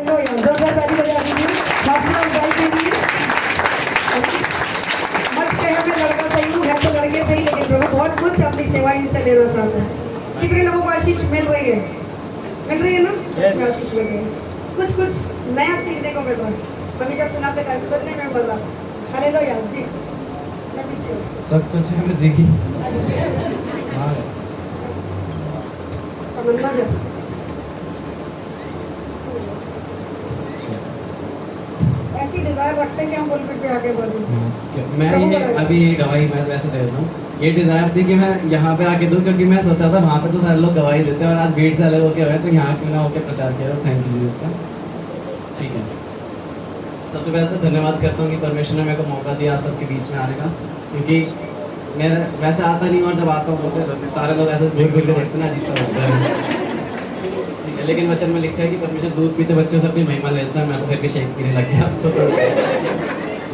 लो यार, जोरदार ताली बजा दीजिए मासूम भाई के लिए। मत कहे मैं लड़का सही हूँ, है तो लड़के सही, लेकिन प्रभु बहुत कुछ अपनी सेवा इनसे ले रहा चाहता है। कितने लोगों को आशीष मिल रही है? मिल रही है ना? Yes. आशीष मिल रही है, कुछ नया सीखने को मिल रहा है। मम्मी जब सुनाते टाइम सोचने में बोला अरे लो यार जी, मैं पीछे हूँ। सब कुछ हमने सीखी। हाँ तमन्ना जब ऐसी डिजायर रखते हैं कि हम पुलपिट पे आके बोलें। मैं ये अभी ये गवाही मैं वैसे दे रहा हूँ, ये डिज़ायर थी कि मैं यहाँ पे आके दूँ, क्योंकि मैं सोचा था वहाँ पे तो सारे लोग गवाही देते हैं और आज भीड़ से अलग होके हुए, तो यहाँ क्यों ना होकर प्रचार किया। थैंक यू इसका। ठीक है, सबसे पहले तो धन्यवाद करता हूँ कि परमेश्वर ने मेरे को मौका दिया आप सबके बीच में आने का, क्योंकि मैं वैसे आता नहीं हूँ और जब आता हूँ तो सारे लोग ऐसे घूर घूर के देखते ना, अजीब सा लगता है। ठीक है, लेकिन वचन में लिखा है कि परमेश्वर दूध पीते बच्चों से अपनी महिमा लेता है। मैं तो फिर भी शेक पीने लग गया, तो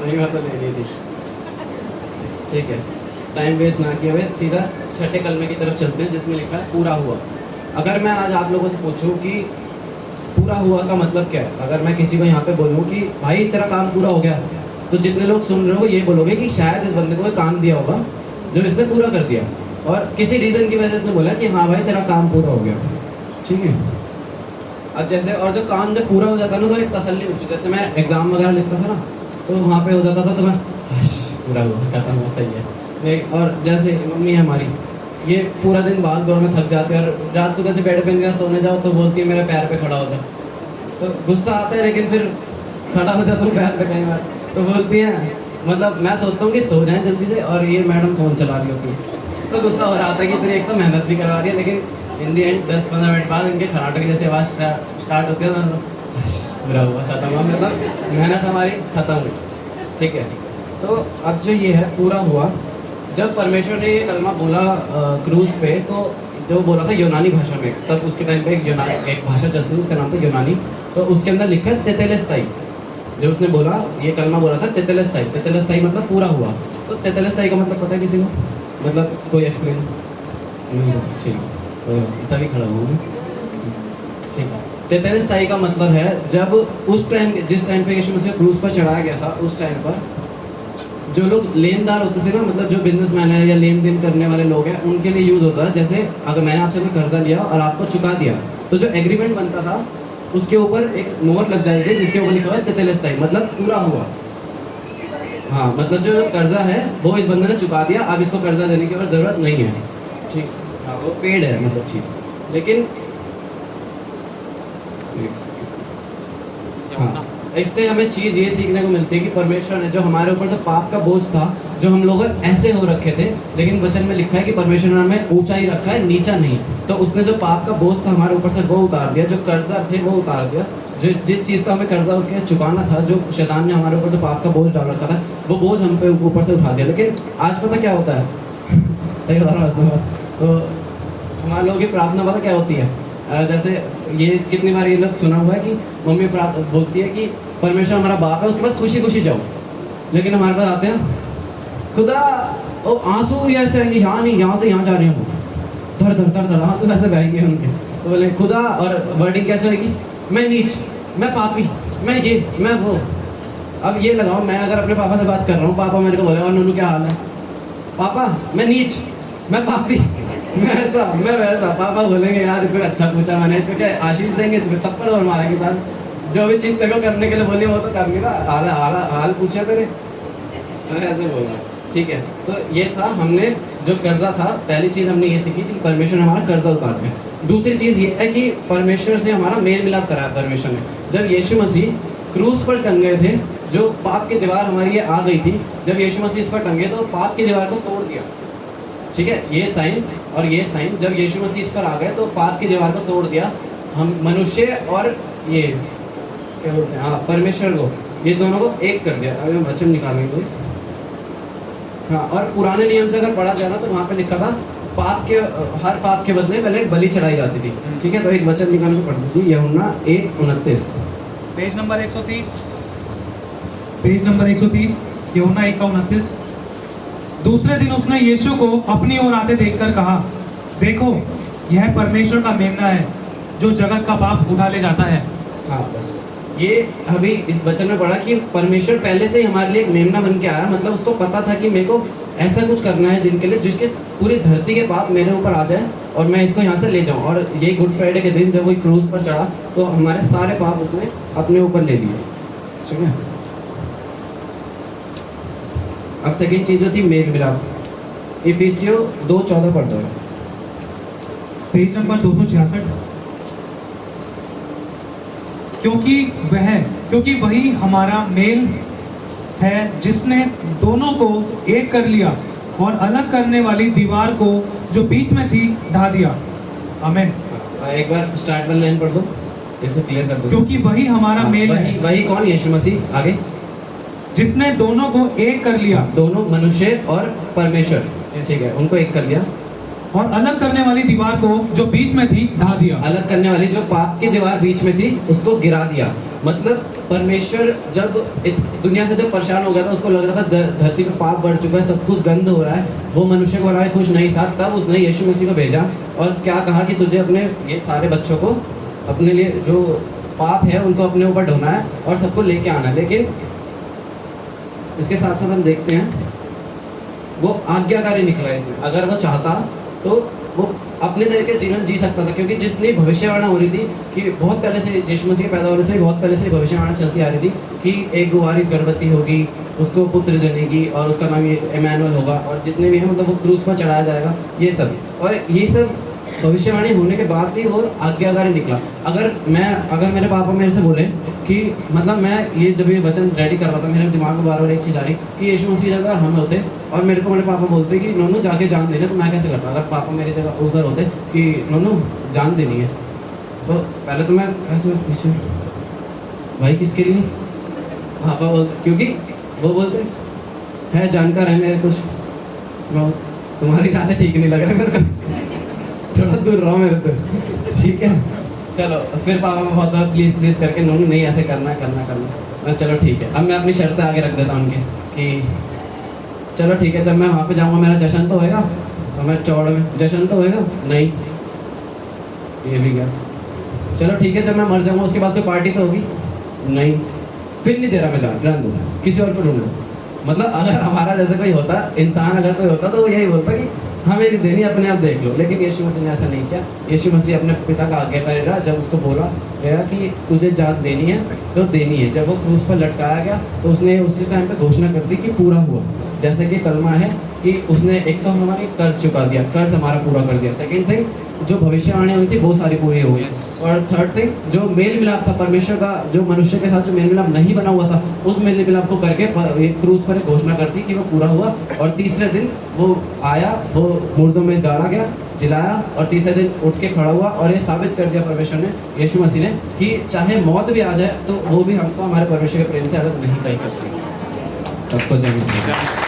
महिमा तो ले ली थी। ठीक है, टाइम वेस्ट ना किए हुए सीधा छठे कलमे की तरफ चलते हैं, जिसमें लिखा है पूरा हुआ। अगर मैं आज आप लोगों से पूछूं कि पूरा हुआ का मतलब क्या है, अगर मैं किसी को यहाँ पे बोलूँ कि भाई तेरा काम पूरा हो गया, तो जितने लोग सुन रहे हो ये बोलोगे कि शायद इस बंदे को कोई काम दिया होगा जो इसने पूरा कर दिया, और किसी रीज़न की वजह से इसने बोला कि हाँ भाई तेरा काम पूरा हो गया। ठीक है, अब जैसे और जो काम जब पूरा हो जाता है ना, तो एक तसल्ली होती है। जैसे मैं एग्ज़ाम वगैरह लिखता था ना, तो वहाँ पे हो जाता था तो मैं पूरा हुआ, खत्म हुआ, सही है। और जैसे मम्मी है हमारी, ये पूरा दिन भाग दौड़ में थक जाते हैं, और रात को जैसे बेड पे इनके सोने जाओ तो बोलती है मेरे पैर पे खड़ा हो जा, तो गुस्सा आता है, लेकिन फिर खड़ा हो जाता हूँ पैर पे कई बार, तो बोलती है, मतलब मैं सोचता हूँ कि सो जाएं जल्दी से, और ये मैडम फ़ोन चला रही होती है, तो गुस्सा हो रहा था कि तेरी एक तो मेहनत भी करवा रही है, लेकिन इन दी एंड 10-15 मिनट बाद इनके खराटे की जैसे आवाज़ स्टार्ट होती है तो पूरा हुआ, खत्म हुआ, मतलब मेहनत हमारी खत्म हुई। ठीक है, तो अब जो ये है पूरा हुआ, जब परमेश्वर ने ये कलमा बोला क्रूज पे, तो जो बोला था यूनानी भाषा में, तब उसके टाइम पे एक भाषा चलती थी, उसका नाम था यूनानी, तो उसके अंदर लिखा है तेतेलेस्ताई। जो उसने बोला, ये कलमा बोला था तेतेलेस्ताई, तेतेलेस्ताई मतलब पूरा हुआ। तो तेतेलेस्ताई का मतलब पता है किसी को? मतलब कोई एक्सप्लेन? ठीक, तभी खड़ा हुआ। ठीक है, तेतेलेस्ताई का मतलब है जब उस टाइम, जिस टाइम पे यीशु मसीह क्रूज पर चढ़ाया गया था, उस टाइम पर जो लोग लेनदार होते थे ना, मतलब जो बिजनेसमैन है या लेन देन करने वाले लोग हैं, उनके लिए यूज़ होता है। जैसे अगर मैंने आपसे कोई कर्जा लिया और आपको चुका दिया, तो जो एग्रीमेंट बनता था उसके ऊपर एक मोहर लग जाएगी जिसके ऊपर लिखा हुआ है तेतेलेस्ताई, मतलब पूरा हुआ। हाँ, मतलब जो कर्जा है वो इस बंदे ने चुका दिया, अब इसको कर्जा देने की और ज़रूरत नहीं है। ठीक, हाँ, वो पेड है मतलब चीज़। लेकिन हाँ, इससे हमें चीज़ ये सीखने को मिलती है कि परमेश्वर ने जो हमारे ऊपर जो पाप का बोझ था, जो हम लोग ऐसे हो रखे थे, लेकिन वचन में लिखा है कि परमेश्वर ने हमें ऊंचा ही रखा है, नीचा नहीं। तो उसने जो पाप का बोझ था हमारे ऊपर से वो उतार दिया, जो कर्जा थे वो उतार दिया, जिस चीज़ का हमें कर्जा उसके चुकाना था, जो शैतान ने हमारे ऊपर जो पाप का बोझ डाल रखा था, वो बोझ हम पे ऊपर से उठा दिया। लेकिन आज पता क्या होता है सही बता रहा हूँ, तो हमारे लोगों की प्रार्थना पता क्या होती है? जैसे ये कितनी बार ये लोग सुना हुआ है कि मम्मी बोलती है कि परमेश्वर हमारा बाप है, उसके बाद खुशी खुशी जाओ। लेकिन हमारे पास आते हैं खुदा, ओ आंसू ऐसे आएंगे, यहाँ नहीं, यहाँ से यहाँ जा रहे हैं, धड़ धड़ धड़ धड़ आंसू ऐसे बहेंगे उनके। तो बोले खुदा, और वर्डिंग कैसे होगी? मैं नीच, मैं पापी, मैं ये, मैं वो। अब ये लगाओ, मैं अगर अपने पापा से बात कर रहा हूँ, पापा मेरे को बोले और नूनू क्या हाल है? पापा मैं नीच, मैं पापी, मैं ऐसा, मैं वैसा। पापा बोलेंगे यार कोई अच्छा पूछा मैंने, इसको क्या आशीष देंगे, इसमें थप्पड़ और मारेंगे बाद। जो भी चीज़ तेरे को करने के लिए बोली वो तो कर ली ना, हाल पूछा तेरे, मैंने ऐसे बोलना। ठीक है, तो ये था, हमने जो कर्जा था, पहली चीज़ हमने ये सीखी थी परमेश्वर ने हमारा कर्जा उतार दिया। दूसरी चीज़ ये है कि परमेश्वर से हमारा मेल मिलाप कराया परमेश्वर ने। जब यीशु मसीह क्रूस पर टंगे थे, जो पाप की दीवार हमारी ये आ गई थी, जब यीशु मसीह इस पर टंगे तो पाप की दीवार को तोड़ दिया। ठीक है, ये साइन और ये साइन, जब यीशु मसीह इस पर आ गए तो पाप की दीवार को तोड़ दिया। हम मनुष्य और ये क्या बोलते हैं, हाँ, परमेश्वर को, ये दोनों को एक कर दिया। अभी हम वचन निकालेंगे। हाँ, और पुराने नियम से अगर पढ़ा जाए ना, तो वहाँ पे लिखा था पाप के, हर पाप के बदले पहले बलि चढ़ाई जाती थी। ठीक है, तो एक वचन निकाल के पढ़ दीजिए, यूहन्ना 1:29, पेज नंबर 130, पेज नंबर 130, यूहन्ना 1:29। दूसरे दिन उसने यीशु को अपनी ओर आते देखकर कहा, देखो यह परमेश्वर का मेमना है जो जगत का पाप उठा ले जाता है। हाँ बस ये अभी इस वचन में पढ़ा कि परमेश्वर पहले से ही हमारे लिए एक मेमना बन के आया, मतलब उसको पता था कि मेरे को ऐसा कुछ करना है जिनके लिए, जिसके पूरी धरती के पाप मेरे ऊपर आ जाए और मैं इसको यहाँ से ले जाऊँ। और ये गुड फ्राइडे के दिन जब वो क्रूज पर चढ़ा तो हमारे सारे पाप उसने अपने ऊपर ले लिए। ठीक है, अब सेकंड चीज जो थी मेल मिलाप। इफिसियो 2:14 पढ़ दो। Page number 266। क्योंकि वही हमारा मेल है जिसने दोनों को एक कर लिया और अलग करने वाली दीवार को जो बीच में थी ढा दिया। आमीन। एक बार स्टार्ट वाली लाइन पढ़ दो, इसे क्लियर कर दो। क्योंकि वही हमारा मेल है। वही कौन? यीशु मसीह। आगे, जिसने दोनों को एक कर लिया, दोनों मनुष्य और परमेश्वर, ठीक है, उनको एक कर लिया और अलग करने वाली दीवार को जो बीच में थी ढा दिया। अलग करने वाली जो पाप की दीवार बीच में थी उसको गिरा दिया। मतलब परमेश्वर जब दुनिया से जब परेशान हो गया था, उसको लग रहा था धरती पे पाप बढ़ चुका है, सब कुछ गंद हो रहा है, वो मनुष्य को रहा खुश नहीं था, तब उसने यीशु मसीह को भेजा और क्या कहा कि तुझे अपने ये सारे बच्चों को अपने लिए जो पाप है उनको अपने ऊपर ढोना है और सबको लेके आना है। लेकिन इसके साथ साथ हम देखते हैं वो आज्ञाकारी निकला इसमें। अगर वो चाहता तो वो अपने तरीके जीवन जी सकता था, क्योंकि जितनी भविष्यवाणी हो रही थी कि बहुत पहले से यीशु मसीह के पैदा होने से ही बहुत पहले से भविष्यवाणी चलती आ रही थी कि एक कुंवारी गर्भवती होगी, उसको पुत्र जनेगी और उसका नाम ये इमैनुअल होगा, और जितने भी हैं मतलब वो क्रूस पर चढ़ाया जाएगा, ये सब। और ये सब भविष्यवाणी होने के बाद भी वो आज्ञाकारी निकला। अगर मेरे पापा मेरे से बोले कि मतलब मैं ये जब ये वचन रेडी कर रहा था, मेरे दिमाग में बार बार एक चीज़ आ रही कि यीशु मसीह जगह हम होते और मेरे को मेरे पापा बोलते कि नोनू जाके जान देना, तो मैं कैसे करता? अगर पापा मेरी जगह उधर होते कि नोनू जान देनी है, तो पहले तो मैं ऐसे पीछे भाई किसके लिए पापा बोलते, क्योंकि वो बोलते है जानकार है मेरे कुछ, तुम्हारी राह ठीक नहीं लग रहा मेरे को, थोड़ा दूर रहो मेरे तो। ठीक है, चलो फिर पापा में बहुत प्लीज़ करके नोनू नहीं ऐसे करना। चलो ठीक है, अब मैं अपनी शर्तें आगे रख देता हूँ उनके कि चलो ठीक है, जब मैं वहाँ पे जाऊँगा मेरा जश्न तो होएगा, तो मैं चौड़ में जश्न तो होएगा नहीं, ये भी गया। चलो ठीक है, जब मैं मर जाऊँगा उसके बाद कोई पार्टी तो होगी नहीं, फिर नहीं दे रहा मैं जान, रहने दूँगा, किसी और को ढूंढ लो। मतलब अगर हमारा जैसे कोई होता इंसान, अगर कोई होता तो वो यही बोलता कि हमें नहीं देनी, अपने आप देख लो। लेकिन यीशु मसीह ने ऐसा नहीं किया। यीशु मसीह अपने पिता का आज्ञाकारी रहा। जब उसको बोला गया कि तुझे जान देनी है तो देनी है। जब वो क्रूस पर लटकाया गया तो उसने उसी टाइम पे घोषणा कर दी कि पूरा हुआ। जैसे कि कलमा है कि उसने एक तो हमारी कर्ज चुका दिया, कर्ज हमारा पूरा कर दिया। सेकंड थिंग, जो भविष्यवाणी हुई थी वो सारी पूरी हो गई। और थर्ड थिंग, जो मेल मिलाप था परमेश्वर का, जो मनुष्य के साथ जो मेल मिलाप नहीं बना हुआ था, उस मेल मिलाप को करके क्रूस पर घोषणा करती कि वो पूरा हुआ। और तीसरे दिन वो आया, वो मुर्दों में गाड़ा गया, जिलाया, और तीसरे दिन उठ के खड़ा हुआ। और ये साबित कर दिया परमेश्वर ने, यीशु मसीह ने, कि चाहे मौत भी आ जाए तो वो भी हमको हमारे परमेश्वर के प्रेम से अलग नहीं कर सकते। सबको जय मसीह।